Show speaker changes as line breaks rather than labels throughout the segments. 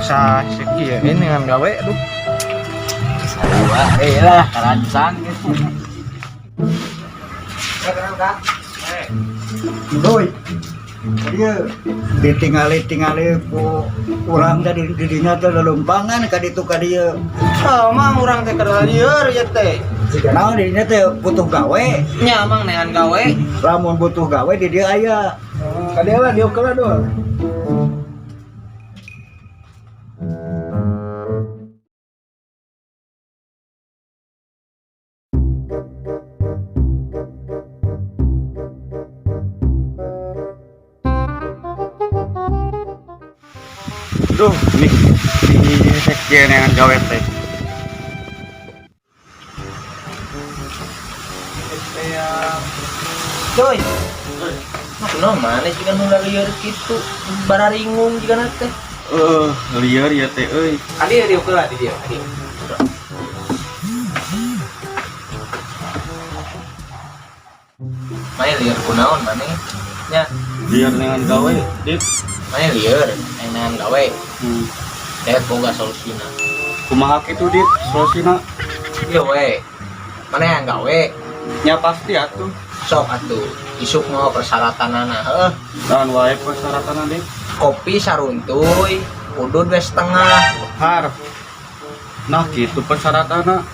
Sa sekian dengan gawe aduh.
Dua, lah karancang gitu.
Doi. Dia ditinggali ku urang dari didinya teh lelumpangan ka ditu ka dieu.
Mang urang teh keur lieur ya teh.
Naon didinya teh butuh gawe.
Nya mang nean gawe.
Lamun butuh gawe di dieu aya. Ka dieu lah dieu keula doh.
Duh, ini sekian dengan gawe teh.
Coy. Nah, mana sih kan ulah liar gitu. Bararingung juga teh.
Lieur ya teh euy.
Adi dia keula di dia. Adi. Main liar kunaon maneh? Nya,
Lieur dengan gawe, Dit.
main liar, dengan gawe. Dek boga solusina.
Kumaha kitu Dit solusina?
Ieu we. Maneh yang gawe.
Nya pasti atuh.
Sok atuh. Isuk mau persyaratanana. Heuh.
Naon wae persyaratan Dit?
Kopi saruntuy, udud we setengah.
Har. Nah, gitu persyaratanna.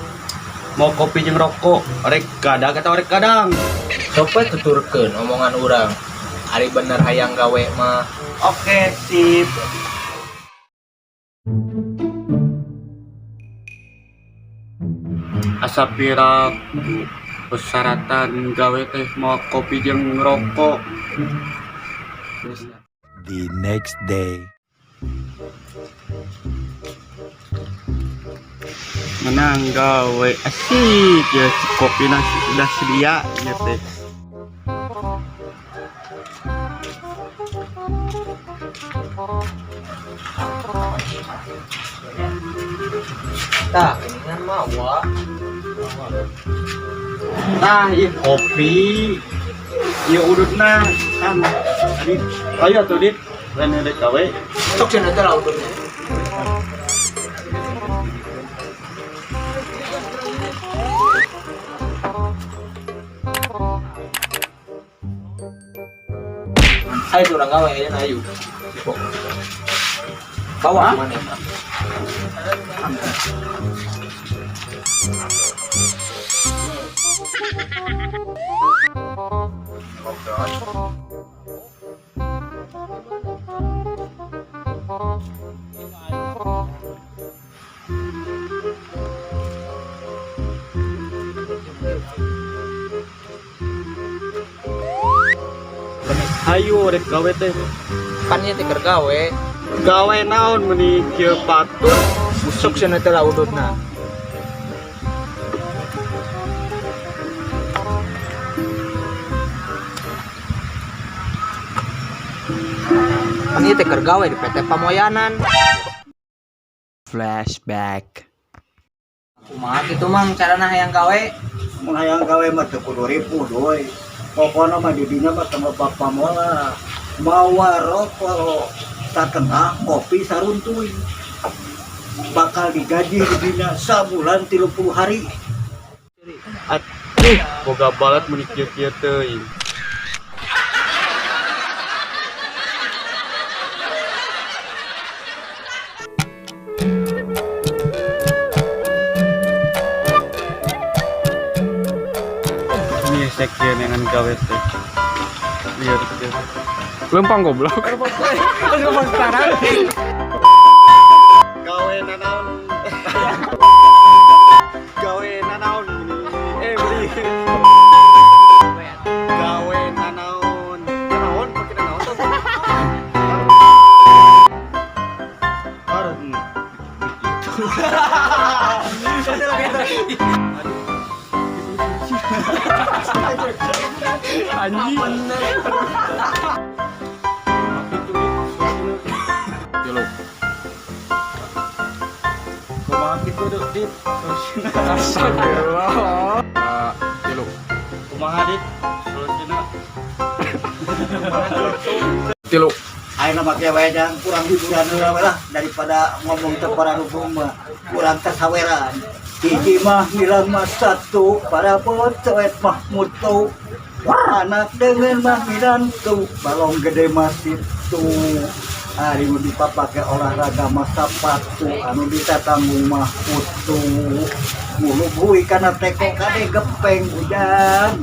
Mau kopi jeung rokok, rek gadag atau rek kadang.
Sok we tuturkeun omongan urang. Ari bener hayang gawe mah.
Oke, sip. Asa pira persyaratan gawe teh mau kopi jeung rokok.
The next day.
Menang gawe asik ya si kopi nasi sudah sedia ya teh.
Tah, ini mawa.
Nah, ieu kopi ieu udutna kan. Dit, ayo atuh Dit, lain rek gawe.
Sok cenah teh ududnya. Ayo urang gawe ya ayo. Bawa mana?
Ayo rek gawe teh.
Kan ieu teh keur gawe.
Gawe naon meuni kieu patut
Sok cenah teh ududna. Kan ieu teh keur gawe di PT Pamoyanan.
Flashback.
Kumaha kitu mang carana hayang gawe?
Mun hayang gawe mah teu kudu ripuh doi. Pokona mah di dinya mah teu papamola. Mawa rokok satengah kopi saruntuy. Bakal digaji di dinya sabulan 30 hari.
atuh boga balat meuni kieu-kieu teuing. Ini sekian dengan gawe teh. Lihat teh. Lempang goblok. Lempang sekarang. Gawe nanaon. Gawe nanaon beli. Gawe nanaon. Nanaon pakai nanaon tuh. Parah. Anjing. Jolo. Kumaha kitu Dit? Astagfirullah. Jolo. Kumaha Dit? Solusinya.
Tilu.
Ayo nama kewedang kurang hiburan lah daripada ngomong tepara rubung mah kurang tasaweran. Hiji mah bilang mah satu para bocet mah mutu. Anak dengan mah mirantu balong gede masih tuh. Hari nu dipapake olahraga mah sapatu anu bisa tanggung mah putu. Mulu bui kana teko kade gepeng udah.